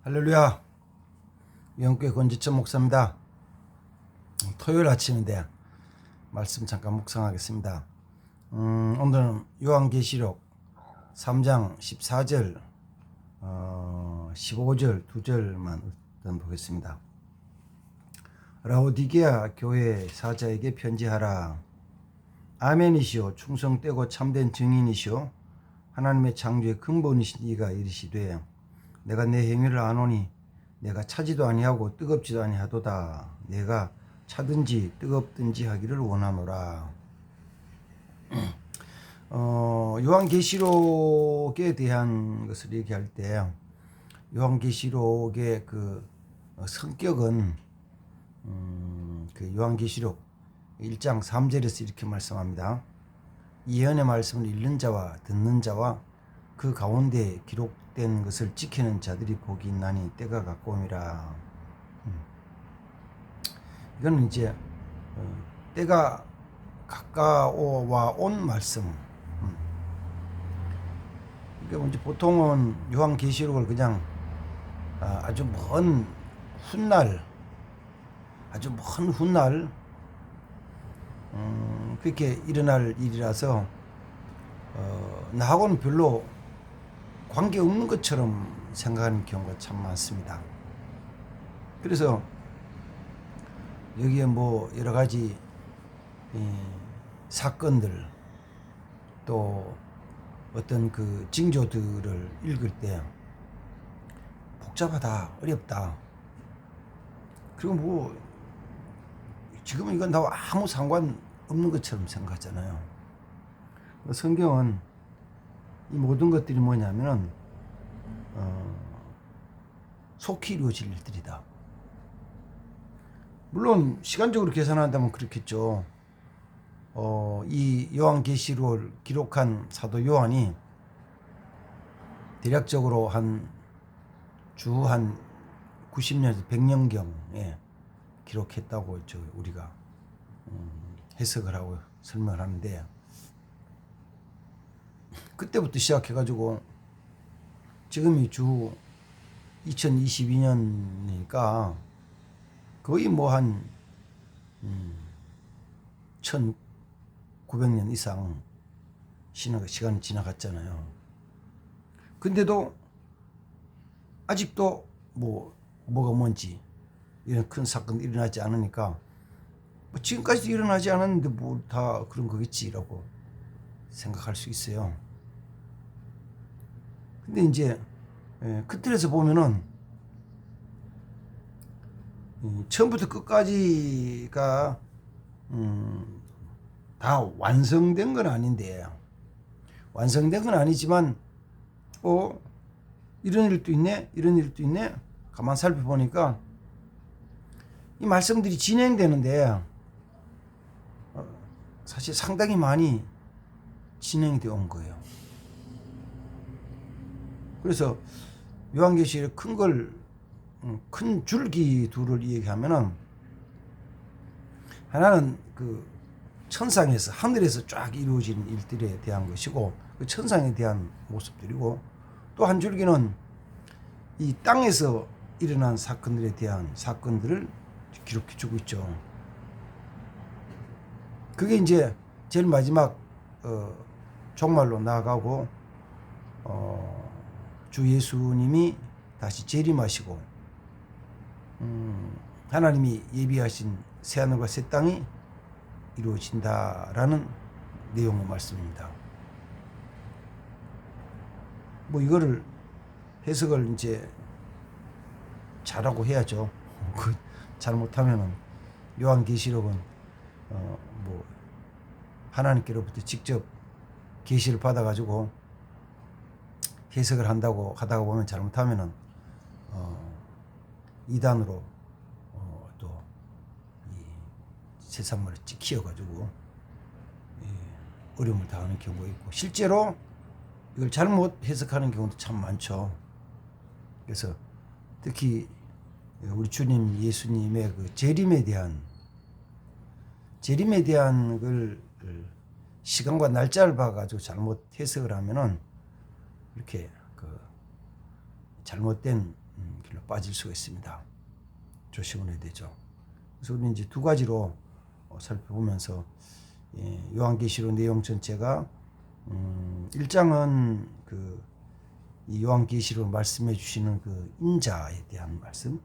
할렐루야. 영교회 권지천 목사입니다. 토요일 아침인데 말씀 잠깐 묵상하겠습니다. 오늘은 요한계시록 3장 14절 15절 2절만 보겠습니다. 라오디게아 교회 사자에게 편지하라. 아멘이시오 충성되고 참된 증인이시오 하나님의 창조의 근본이신 이가 이르시되 내가 내 행위를 아노니 내가 차지도 아니하고 뜨겁지도 아니하도다. 내가 차든지 뜨겁든지 하기를 원하노라. 요한계시록에 대한 것을 얘기할 때 요한계시록의 그 성격은 그 요한계시록 1장 3절에서 이렇게 말씀합니다. 예언의 말씀을 읽는 자와 듣는 자와 그 가운데 기록된 것을 지키는 자들이 복이 있나니 때가 가까움이라. 이거는 이제 때가 가까워 온 말씀. 이게 이제 보통은 요한계시록을 그냥 아주 먼 훗날, 아주 먼 훗날 그렇게 일어날 일이라서 나하고는 별로 관계없는 것처럼 생각하는 경우가 참 많습니다. 그래서 여기에 뭐 여러 가지 사건들 또 어떤 그 징조들을 읽을 때 복잡하다, 어렵다. 그리고 뭐 지금 이건 나와 아무 상관없는 것처럼 생각하잖아요. 성경은 이 모든 것들이 뭐냐면은 속히 이루어질 일들이다. 물론 시간적으로 계산한다면 그렇겠죠. 이 요한계시록을 기록한 사도 요한이 대략적으로 주 한 90년에서 100년경에 기록했다고 우리가 해석을 하고 설명을 하는데, 그때부터 시작해가지고 지금이 주 2022년이니까 거의 뭐 한 1900년 이상 시간이 지나갔잖아요. 근데도 아직도 뭐가 뭔지 이런 큰 사건이 일어나지 않으니까 뭐 지금까지도 일어나지 않았는데 뭐 다 그런 거겠지라고 생각할 수 있어요. 근데 이제 그 틀에서 보면은 처음부터 끝까지가 다 완성된 건 아닌데, 완성된 건 아니지만 이런 일도 있네, 이런 일도 있네. 가만 살펴보니까 이 말씀들이 진행되는데 사실 상당히 많이 진행이 되어 온 거예요. 그래서 요한계시록 큰 줄기 둘을 얘기하면은, 하나는 그 천상에서 하늘에서 쫙 이루어진 일들에 대한 것이고 그 천상에 대한 모습들이고, 또 한 줄기는 이 땅에서 일어난 사건들에 대한 사건들을 기록해 주고 있죠. 그게 이제 제일 마지막 종말로 나아가고 주 예수님이 다시 재림하시고 하나님이 예비하신 새하늘과 새 땅이 이루어진다라는 내용의 말씀입니다. 뭐 이거를 해석을 이제 잘하고 해야죠. 잘못하면은 요한계시록은 뭐 하나님께로부터 직접 계시를 받아가지고 해석을 한다고 하다가 보면 잘못하면은 이단으로 또 이 세상말을 찍히어가지고 어려움을 당하는 경우가 있고, 실제로 이걸 잘못 해석하는 경우도 참 많죠. 그래서 특히 우리 주님 예수님의 그 재림에 대한 걸 시간과 날짜를 봐가지고 잘못 해석을 하면은 이렇게 그 잘못된 길로 빠질 수가 있습니다. 조심을 해야 되죠. 그래서 우리는 이제 두 가지로 살펴보면서 요한계시록 내용 전체가 1장은 이 요한계시록 말씀해 주시는 그 인자에 대한 말씀,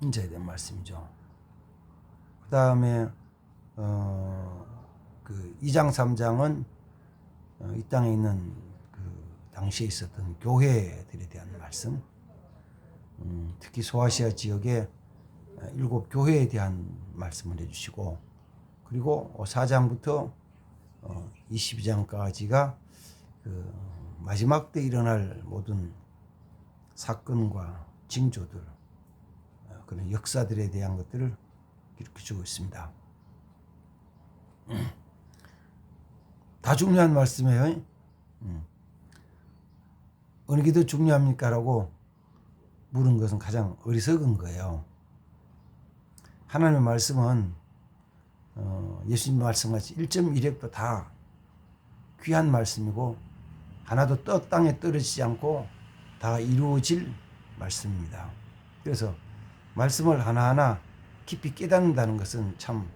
인자에 대한 말씀이죠. 그 다음에 2장 3장은 이 땅에 있는 당시에 있었던 교회들에 대한 말씀, 특히 소아시아 지역의 7 교회에 대한 말씀을 해주시고, 그리고 4장부터 22장까지가 마지막 때 일어날 모든 사건과 징조들, 그런 역사들에 대한 것들을 이렇게 주고 있습니다. 다 중요한 말씀이에요. 어느 게 더 중요합니까? 라고 물은 것은 가장 어리석은 거예요. 하나님의 말씀은 예수님 말씀같이 1.1획도 다 귀한 말씀이고 하나도 땅에 떨어지지 않고 다 이루어질 말씀입니다. 그래서 말씀을 하나하나 깊이 깨닫는다는 것은 참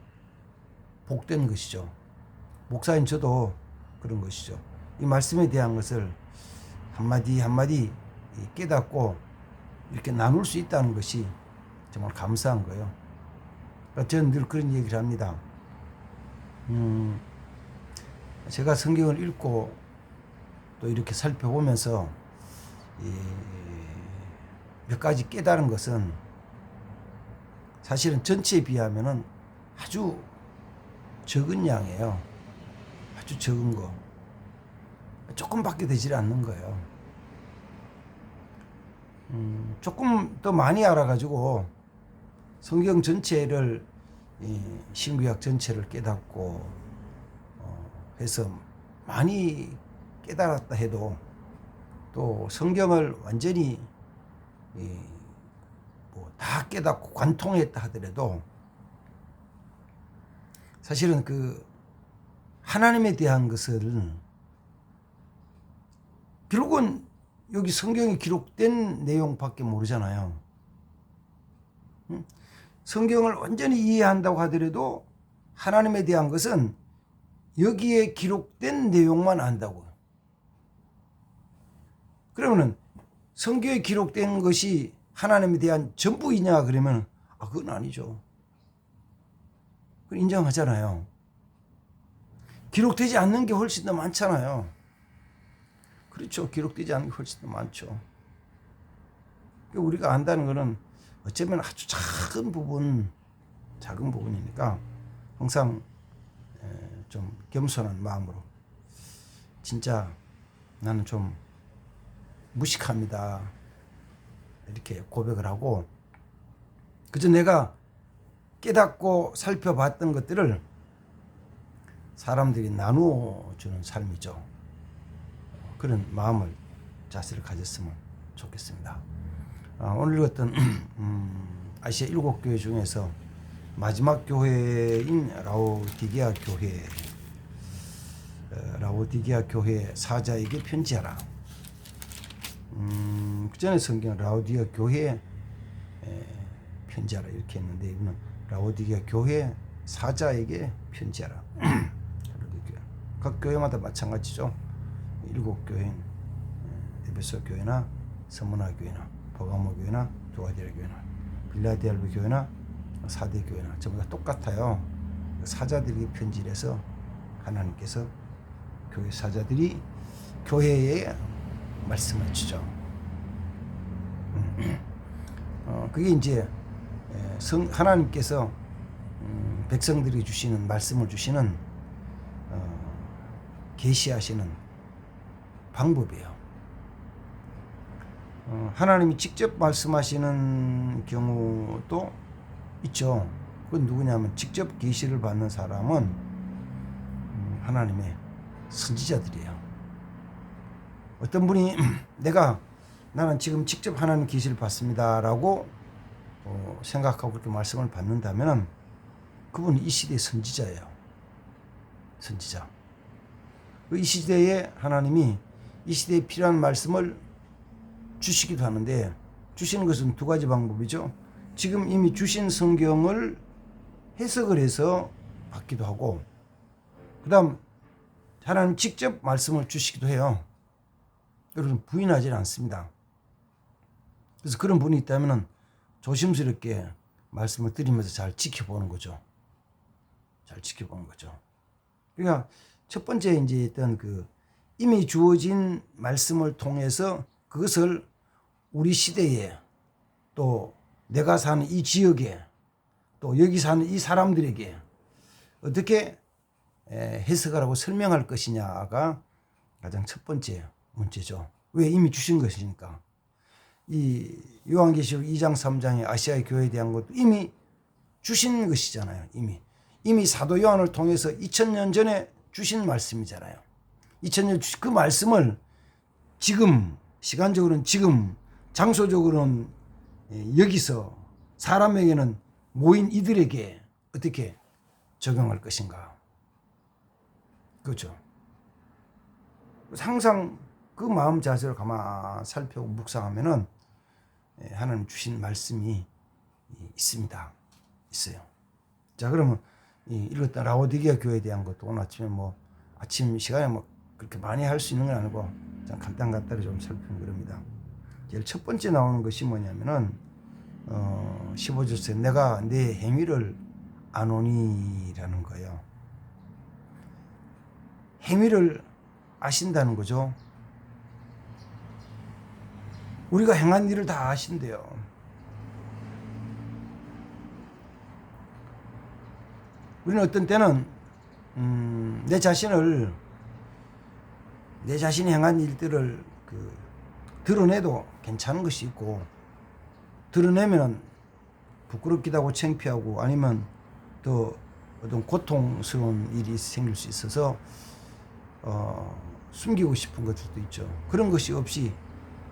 복된 것이죠. 목사인 저도 그런 것이죠. 이 말씀에 대한 것을 한마디 한마디 깨닫고 이렇게 나눌 수 있다는 것이 정말 감사한 거예요. 그러니까 저는 늘 그런 얘기를 합니다. 제가 성경을 읽고 또 이렇게 살펴보면서 몇 가지 깨달은 것은 사실은 전체에 비하면은 아주 적은 양이에요. 아주 적은 거. 조금밖에 되질 않는 거예요. 조금 더 많이 알아가지고 성경 전체를, 신구약 전체를 깨닫고 해서 많이 깨달았다 해도 또 성경을 완전히 다 깨닫고 관통했다 하더라도 사실은 하나님에 대한 것을 결국은 여기 성경에 기록된 내용밖에 모르잖아요. 성경을 완전히 이해한다고 하더라도 하나님에 대한 것은 여기에 기록된 내용만 안다고. 그러면은 성경에 기록된 것이 하나님에 대한 전부이냐 그러면 그건 아니죠. 그건 인정하잖아요. 기록되지 않는 게 훨씬 더 많잖아요. 그렇죠. 기록되지 않는 게 훨씬 더 많죠. 우리가 안다는 것은 어쩌면 아주 작은 부분이니까 항상 좀 겸손한 마음으로 진짜 나는 좀 무식합니다. 이렇게 고백을 하고 그저 내가 깨닫고 살펴봤던 것들을 사람들이 나누어 주는 삶이죠. 그런 마음을, 자세를 가졌으면 좋겠습니다. 오늘 읽었던 아시아 7 교회 중에서 마지막 교회인 라오디게아 교회 사자에게 편지하라. 그 전에 성경은 라오디게아 교회에 편지하라 이렇게 했는데 이거는 라오디게아 교회 사자에게 편지하라. 각 교회마다 마찬가지죠. 7 교회인 에베소 교회나 서문화 교회나 버가모 교회나 두아디라 교회나 빌라델비 교회나 사대 교회나 전부 다 똑같아요. 사자들에게 편지를 해서 하나님께서 교회 사자들이 교회에 말씀을 주죠. 그게 이제 하나님께서 백성들이 주시는 말씀을 주시는 계시하시는 방법이에요. 하나님이 직접 말씀하시는 경우도 있죠. 그건 누구냐면 직접 계시를 받는 사람은 하나님의 선지자들이에요. 어떤 분이 나는 지금 직접 하나님 계시를 받습니다라고 생각하고 그렇게 말씀을 받는다면 그분은 이 시대의 선지자예요. 선지자. 이 시대에 하나님이 이 시대에 필요한 말씀을 주시기도 하는데 주시는 것은 두 가지 방법이죠. 지금 이미 주신 성경을 해석을 해서 받기도 하고, 그 다음 하나님 직접 말씀을 주시기도 해요. 여러분 부인하지는 않습니다. 그래서 그런 분이 있다면 조심스럽게 말씀을 드리면서 잘 지켜보는 거죠. 잘 지켜보는 거죠. 그러니까 첫 번째 이제 어떤 그 이미 주어진 말씀을 통해서 그것을 우리 시대에 또 내가 사는 이 지역에 또 여기 사는 이 사람들에게 어떻게 해석하라고 설명할 것이냐가 가장 첫 번째 문제죠. 왜? 이미 주신 것이니까. 이 요한계시록 2장 3장의 아시아의 교회에 대한 것도 이미 주신 것이잖아요. 이미 사도 요한을 통해서 2000년 전에 주신 말씀이잖아요. 2000년 그 말씀을 지금 시간적으로는 지금 장소적으로는 여기서 사람에게는 모인 이들에게 어떻게 적용할 것인가. 그렇죠. 항상 그 마음 자세를 가만 살펴보고 묵상하면은 하나님 주신 말씀이 있습니다. 있어요. 자, 그러면 읽었던 라오디게아 교회에 대한 것도 오늘 아침에 뭐 아침 시간에 뭐 그렇게 많이 할 수 있는 건 아니고 간단간단히 좀 살펴본 겁니다. 제일 첫 번째 나오는 것이 뭐냐면은 15절에 내가 내 행위를 아노니라는 거예요. 행위를 아신다는 거죠. 우리가 행한 일을 다 아신대요. 우리는 어떤 때는 내 자신이 행한 일들을 드러내도 괜찮은 것이 있고, 드러내면 부끄럽기도 하고 창피하고 아니면 더 어떤 고통스러운 일이 생길 수 있어서 숨기고 싶은 것들도 있죠. 그런 것이 없이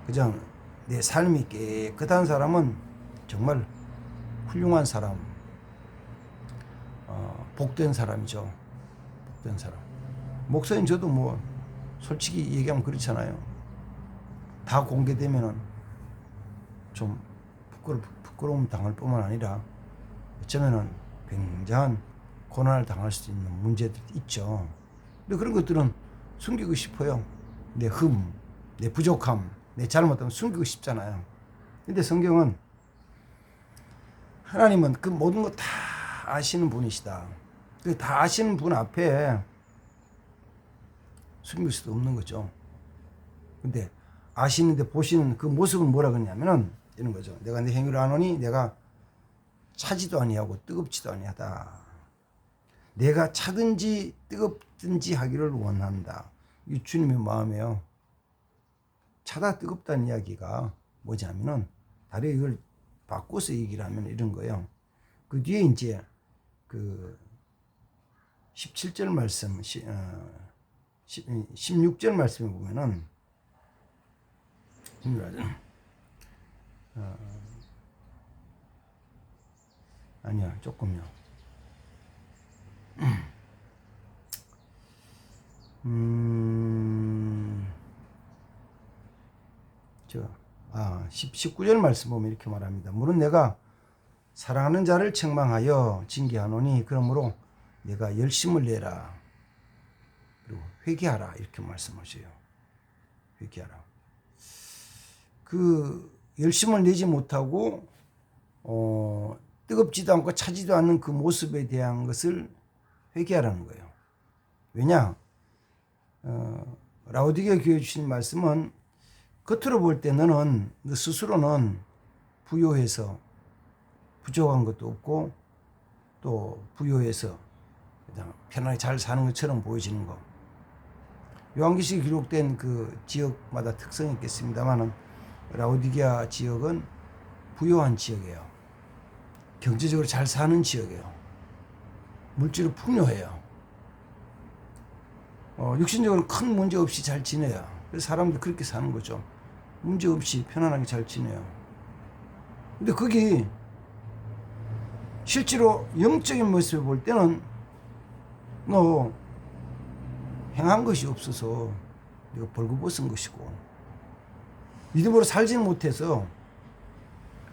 그냥 내 삶이 깨끗한 사람은 정말 훌륭한 사람, 복된 사람이죠. 복된 사람. 목사님 저도 뭐 솔직히 얘기하면 그렇잖아요. 다 공개되면은 좀 부끄러움 당할 뿐만 아니라 어쩌면은 굉장한 고난을 당할 수 있는 문제들이 있죠. 근데 그런 것들은 숨기고 싶어요. 내 내 부족함, 내 잘못은 숨기고 싶잖아요. 근데 성경은 하나님은 그 모든 것 다 아시는 분이시다. 다 아시는 분 앞에 숨길 수도 없는 거죠. 근데 아시는데 보시는 그 모습은 뭐라 그러냐면은 이런 거죠. 내가 내 행위를 아노니 내가 차지도 아니하고 뜨겁지도 아니하다. 내가 차든지 뜨겁든지 하기를 원한다. 이 주님의 마음이에요. 차다 뜨겁다는 이야기가 뭐냐면은 다른 이걸 바꿔서 얘기를 하면 이런 거예요. 그 뒤에 이제 그 17절 말씀, 16절 말씀에 보면은 아니야, 조금요. 저 19절 말씀 보면 이렇게 말합니다. 물은 내가 사랑하는 자를 책망하여 징계하노니 그러므로 내가 열심을 내라. 그리고 회개하라. 이렇게 말씀하셔요. 회개하라. 그 열심을 내지 못하고 뜨겁지도 않고 차지도 않는 그 모습에 대한 것을 회개하라는 거예요. 왜냐? 라오디게아 교회 주신 말씀은 겉으로 볼 때 너는 너 스스로는 부요해서 부족한 것도 없고 또 부요해서 그냥 편하게 잘 사는 것처럼 보여지는 거. 요한계시록에 기록된 그 지역마다 특성이 있겠습니다만은 라오디게아 지역은 부요한 지역이에요. 경제적으로 잘 사는 지역이에요. 물질은 풍요해요. 육신적으로 큰 문제 없이 잘 지내요. 그래서 사람들이 그렇게 사는 거죠. 문제 없이 편안하게 잘 지내요. 근데 거기 실제로 영적인 모습을 볼 때는 너 행한 것이 없어서 네가 벌거벗은 것이고 믿음으로 살지는 못해서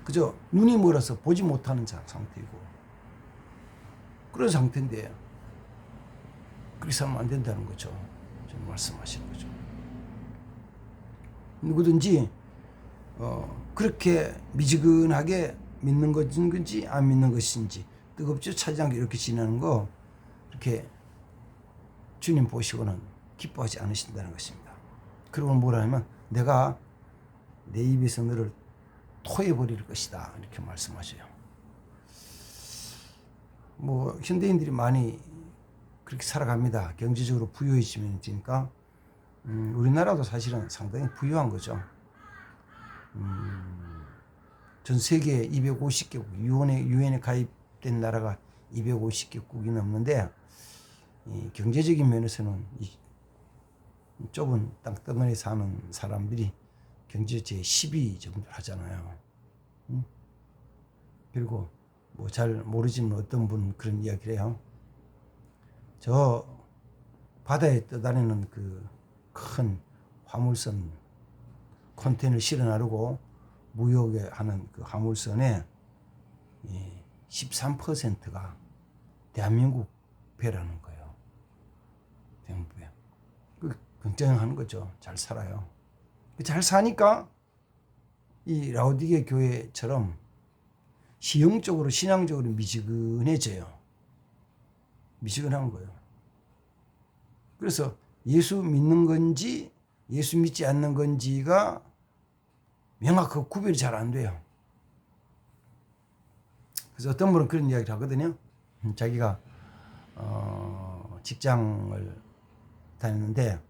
그저 눈이 멀어서 보지 못하는 상태이고 그런 상태인데 그렇게 살면 안 된다는 거죠. 지금 말씀하시는 거죠. 누구든지 그렇게 미지근하게 믿는 것인지 안 믿는 것인지 뜨겁지 차지 않게 이렇게 지내는 거 이렇게 주님 보시고는 기뻐하지 않으신다는 것입니다. 그리고 뭐라 하면 내가 내 입에서 너를 토해버릴 것이다 이렇게 말씀하셔요. 뭐 현대인들이 많이 그렇게 살아갑니다. 경제적으로 부유해지니까 우리나라도 사실은 상당히 부유한 거죠. 전 세계 250개국 유엔에 가입된 나라가 250개국이 넘는데 경제적인 면에서는 이 좁은 땅덩어리에 사는 사람들이 경제 제10위 정도 하잖아요. 그리고 뭐 잘 모르지만 어떤 분은 그런 이야기를 해요. 저 바다에 떠다니는 그 큰 화물선 컨테이너를 실어 나르고 무역에 하는 그 화물선에 13%가 대한민국 배라는 거예요. 대한민국 배. 굉장한 거죠. 잘 살아요. 잘 사니까 이 라오디게 교회처럼 시형적으로 신앙적으로 미지근해져요. 미지근한 거예요. 그래서 예수 믿는 건지 예수 믿지 않는 건지가 명확하게 구별이 잘 안 돼요. 그래서 어떤 분은 그런 이야기를 하거든요. 자기가 직장을 다녔는데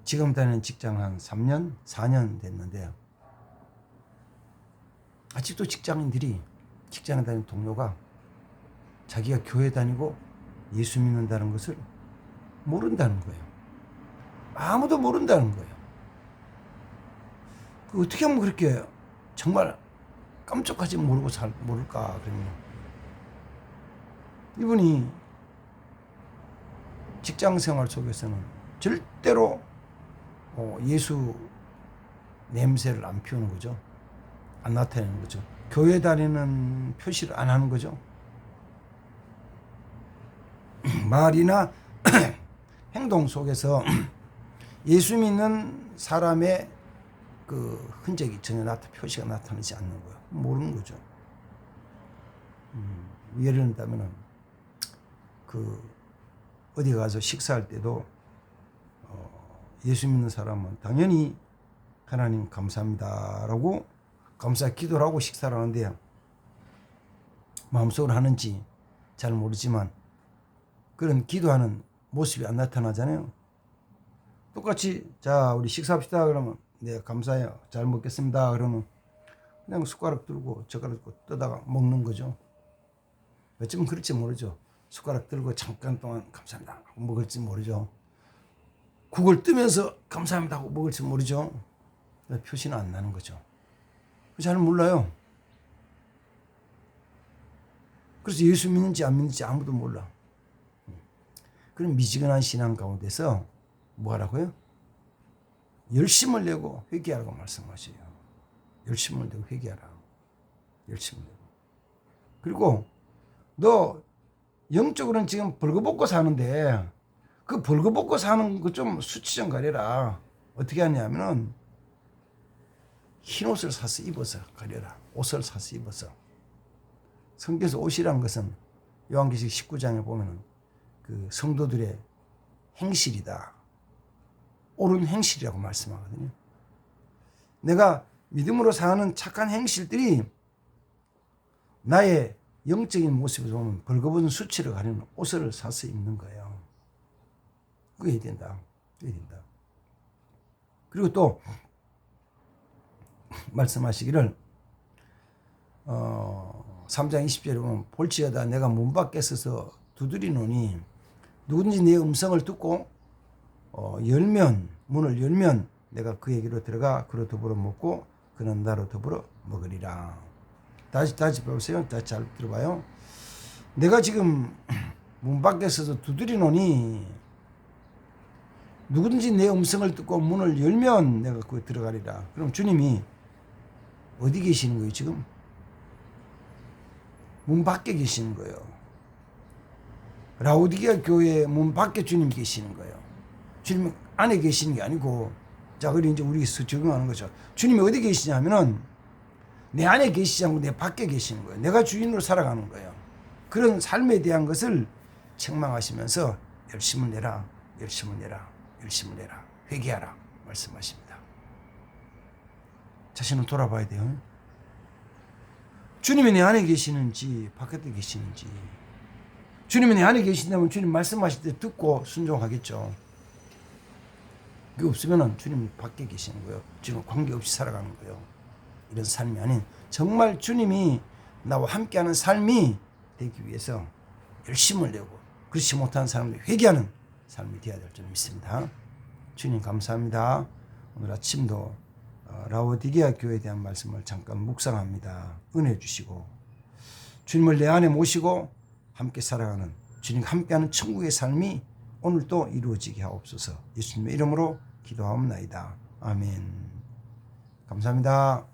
지금 다니는 직장 한 3년, 4년 됐는데 아직도 직장에 다니는 동료가 자기가 교회 다니고 예수 믿는다는 것을 모른다는 거예요. 아무도 모른다는 거예요. 어떻게 하면 그렇게 정말 깜짝하지 모를까 그러면 이분이 직장 생활 속에서는 절대로 예수 냄새를 안 피우는 거죠. 안 나타내는 거죠. 교회 다니는 표시를 안 하는 거죠. 말이나 행동 속에서 예수 믿는 사람의 그 흔적이 전혀 표시가 나타나지 않는 거예요. 모르는 거죠. 예를 들면 어디 가서 식사할 때도 예수 믿는 사람은 당연히 하나님 감사합니다라고 감사 기도를 하고 식사를 하는데 마음속으로 하는지 잘 모르지만 그런 기도하는 모습이 안 나타나잖아요. 똑같이 자 우리 식사합시다 그러면 네 감사해요 잘 먹겠습니다 그러면 그냥 숟가락 들고 젓가락 들고 떠다가 먹는 거죠. 어쩌면 그럴지 모르죠. 숟가락 들고 잠깐 동안 감사합니다 하고 먹을지 모르죠. 국을 뜨면서 감사합니다 하고 먹을지 모르죠. 표시는 안 나는 거죠. 잘 몰라요. 그래서 예수 믿는지 안 믿는지 아무도 몰라. 그런 미지근한 신앙 가운데서 뭐 하라고요? 열심을 내고 회개하라고 말씀하셔요. 열심을 내고 회개하라. 열심을 내고. 그리고 너 영적으로는 지금 벌거벗고 사는데 그 벌거벗고 사는 거 좀 수치 좀 가려라. 어떻게 하냐면은 흰 옷을 사서 입어서 가려라. 옷을 사서 입어서. 성경에서 옷이란 것은 요한계시록 19장에 보면은 그 성도들의 행실이다. 옳은 행실이라고 말씀하거든요. 내가 믿음으로 사는 착한 행실들이 나의 영적인 모습을 보면 벌거벗은 수치를 가리는 옷을 사서 입는 거예요. 그게 해야 된다. 그게 된다. 그리고 또 말씀하시기를 3장 20절에 보면 볼지어다 내가 문 밖에 서서 두드리노니 누구든지 내 음성을 듣고 문을 열면 내가 그에게로 들어가 그로 더불어 먹고 그는 나로 더불어 먹으리라. 다시 보세요. 다시 잘 들어봐요. 내가 지금 문 밖에 서서 두드리노니 누구든지 내 음성을 듣고 문을 열면 내가 그에 들어가리라. 그럼 주님이 어디 계시는 거예요 지금? 문 밖에 계시는 거예요. 라오디게아 교회 문 밖에 주님 계시는 거예요. 주님 안에 계시는 게 아니고, 자, 그리고 이제 우리 적용하는 거죠. 주님이 어디 계시냐면은 내 안에 계시지 않고 내 밖에 계시는 거예요. 내가 주인으로 살아가는 거예요. 그런 삶에 대한 것을 책망하시면서 열심을 내라, 열심을 내라, 열심을 내라, 회개하라 말씀하십니다. 자신을 돌아봐야 돼요. 주님이 내 안에 계시는지 바깥에 계시는지. 주님이 내 안에 계신다면 주님 말씀하실 때 듣고 순종하겠죠. 그게 없으면 주님 밖에 계시는 거예요. 주님 관계없이 살아가는 거예요. 이런 삶이 아닌 정말 주님이 나와 함께하는 삶이 되기 위해서 열심을 내고 그렇지 못한 사람들 회개하는 삶이 되어야 될 줄 믿습니다. 주님 감사합니다. 오늘 아침도 라오디게아 교회에 대한 말씀을 잠깐 묵상합니다. 은혜 주시고 주님을 내 안에 모시고 함께 살아가는 주님과 함께하는 천국의 삶이 오늘도 이루어지게 하옵소서. 예수님의 이름으로 기도하옵나이다. 아멘. 감사합니다.